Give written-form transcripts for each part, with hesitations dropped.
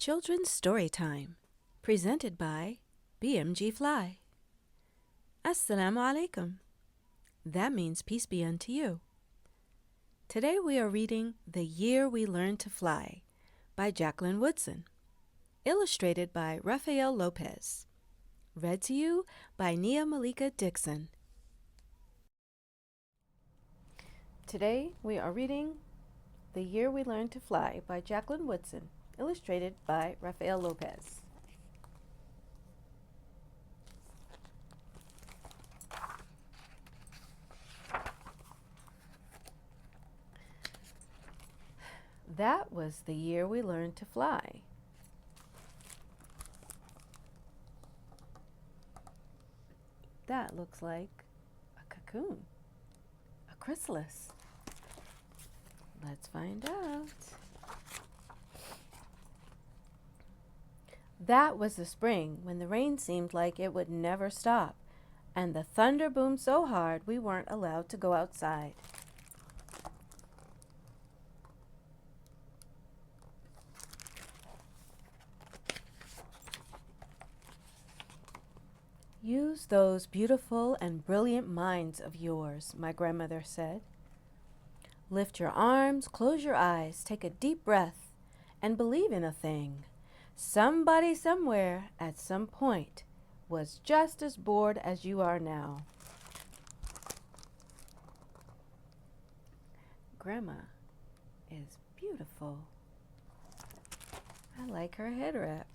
Children's Storytime, presented by BMGFly. Assalamu alaikum. That means peace be unto you. Today we are reading The Year We Learned to Fly by Jacqueline Woodson, illustrated by Rafael López, read to you by Nia Malika Dixon. Today we are reading The Year We Learned to Fly by Jacqueline Woodson, illustrated by Rafael López. That was the year we learned to fly. That looks like a cocoon, a chrysalis. Let's find out. That was the spring when the rain seemed like it would never stop, and the thunder boomed so hard we weren't allowed to go outside. Use those beautiful and brilliant minds of yours, my grandmother said. Lift your arms, close your eyes, take a deep breath, and believe in a thing. Somebody somewhere at some point was just as bored as you are now. Grandma is beautiful. I like her head wrap.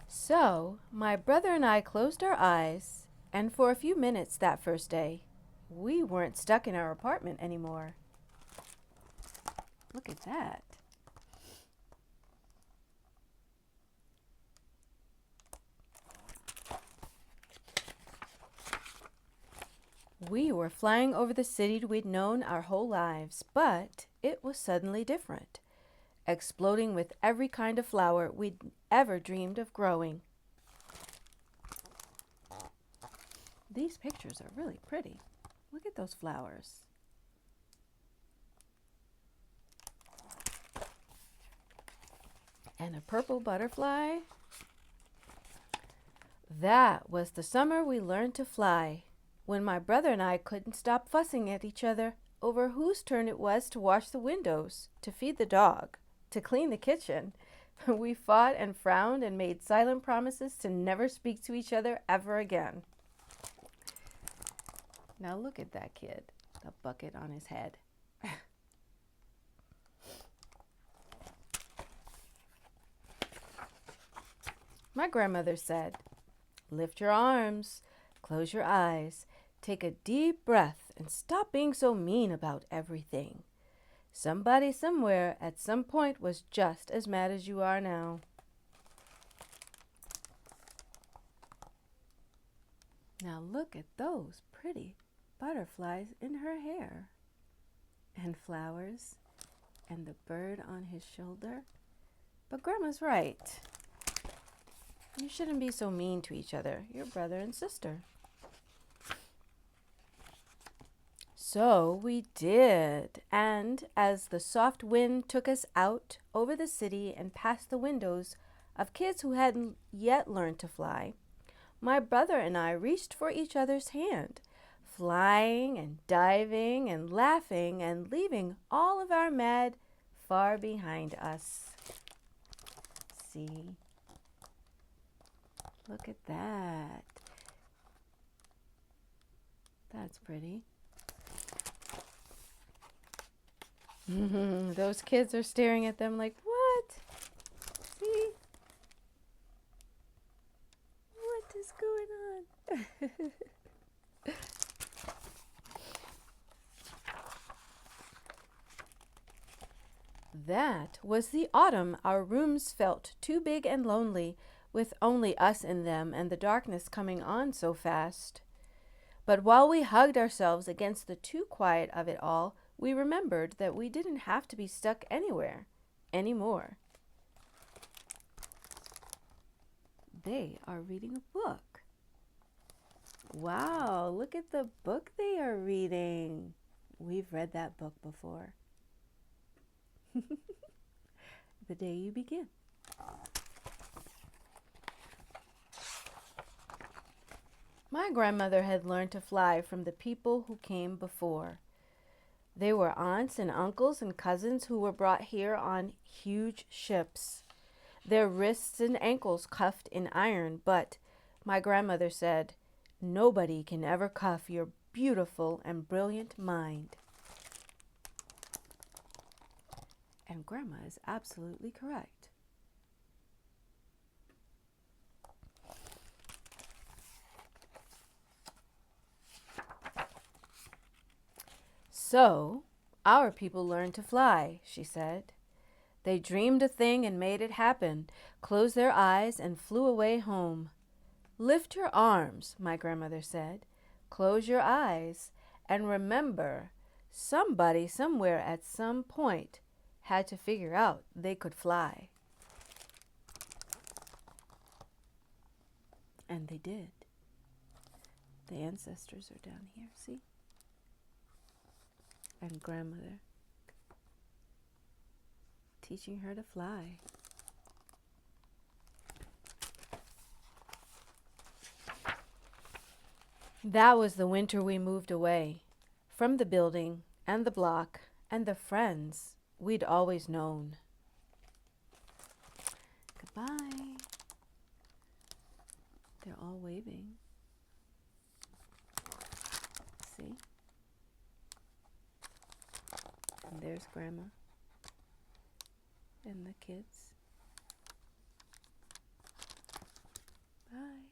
So, my brother and I closed our eyes, and for a few minutes that first day, we weren't stuck in our apartment anymore. Look at that. We were flying over the city we'd known our whole lives, but it was suddenly different, exploding with every kind of flower we'd ever dreamed of growing. These pictures are really pretty. Look at those flowers. And a purple butterfly. That was the summer we learned to fly, when my brother and I couldn't stop fussing at each other over whose turn it was to wash the windows, to feed the dog, to clean the kitchen. We fought and frowned and made silent promises to never speak to each other ever again. Now look at that kid, the bucket on his head. My grandmother said, lift your arms, close your eyes, take a deep breath, and stop being so mean about everything. Somebody somewhere at some point was just as mad as you are now. Now look at those pretty butterflies in her hair, and flowers, and the bird on his shoulder. But Grandma's right. You shouldn't be so mean to each other. You're brother and sister. So we did, and as the soft wind took us out over the city and past the windows of kids who hadn't yet learned to fly, my brother and I reached for each other's hand, flying and diving and laughing and leaving all of our mad far behind us. See? Look at that. That's pretty. Those kids are staring at them like, what? See? What is going on? That was the autumn our rooms felt too big and lonely, with only us in them and the darkness coming on so fast. But while we hugged ourselves against the too quiet of it all, we remembered that we didn't have to be stuck anywhere anymore. They are reading a book. Wow, look at the book they are reading. We've read that book before. The day you begin. My grandmother had learned to fly from the people who came before. They were aunts and uncles and cousins who were brought here on huge ships, their wrists and ankles cuffed in iron, but my grandmother said, "Nobody can ever cuff your beautiful and brilliant mind." And Grandma is absolutely correct. So, our people learned to fly, she said. They dreamed a thing and made it happen, closed their eyes and flew away home. Lift your arms, my grandmother said. Close your eyes and remember, somebody somewhere at some point had to figure out they could fly. And they did. The ancestors are down here, see? And grandmother teaching her to fly. That was the winter we moved away from the building and the block and the friends we'd always known. Goodbye. They're all waving. See? And there's Grandma and the kids. Bye.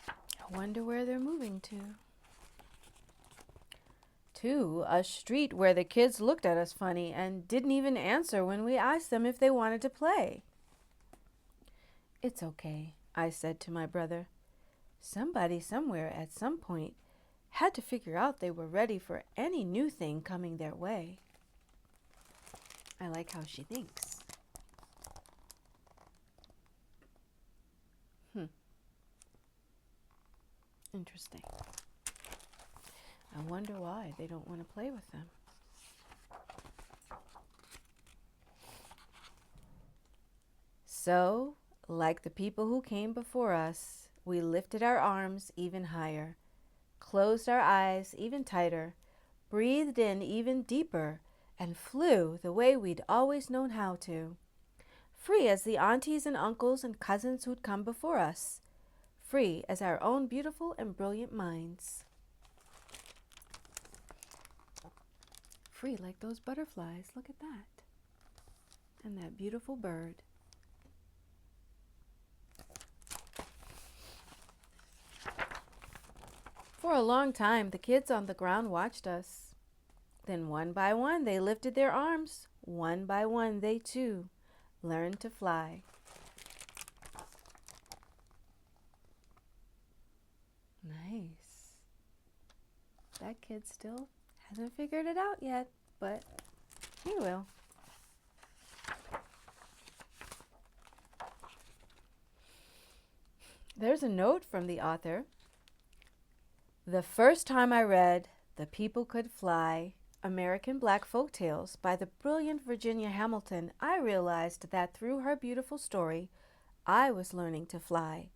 I wonder where they're moving to. To a street where the kids looked at us funny and didn't even answer when we asked them if they wanted to play. It's okay, I said to my brother. Somebody somewhere at some point had to figure out they were ready for any new thing coming their way. I like how she thinks. Interesting. I wonder why they don't want to play with them. So, like the people who came before us, we lifted our arms even higher, closed our eyes even tighter, breathed in even deeper, and flew the way we'd always known how to. Free as the aunties and uncles and cousins who'd come before us. Free as our own beautiful and brilliant minds. Free like those butterflies. Look at that. And that beautiful bird. For a long time, the kids on the ground watched us. Then one by one, they lifted their arms. One by one, they too learned to fly. Nice. That kid still hasn't figured it out yet, but he will. There's a note from the author. The first time I read The People Could Fly, American Black Folktales by the brilliant Virginia Hamilton, I realized that through her beautiful story, I was learning to fly.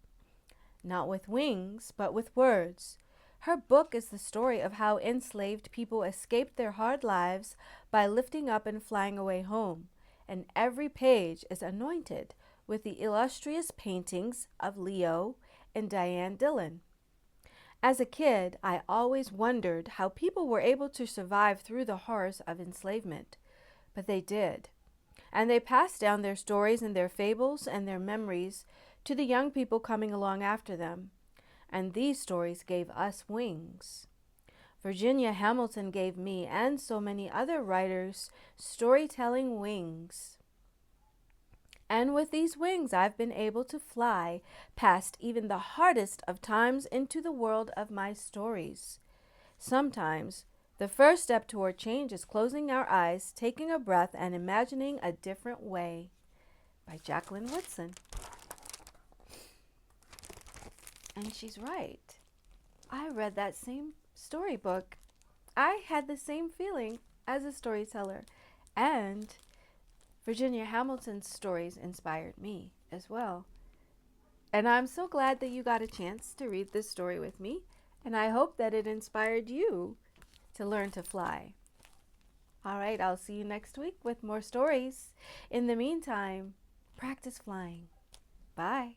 Not with wings, but with words. Her book is the story of how enslaved people escaped their hard lives by lifting up and flying away home, and every page is anointed with the illustrious paintings of Leo and Diane Dillon. As a kid, I always wondered how people were able to survive through the horrors of enslavement, but they did. And they passed down their stories and their fables and their memories to the young people coming along after them. And these stories gave us wings. Virginia Hamilton gave me and so many other writers storytelling wings. And with these wings, I've been able to fly past even the hardest of times into the world of my stories. Sometimes, the first step toward change is closing our eyes, taking a breath, and imagining a different way. By Jacqueline Woodson. And she's right. I read that same storybook, I had the same feeling as a storyteller, and Virginia Hamilton's stories inspired me as well. And I'm so glad that you got a chance to read this story with me, and I hope that it inspired you to learn to fly. All right, I'll see you next week with more stories. In the meantime, practice flying. Bye.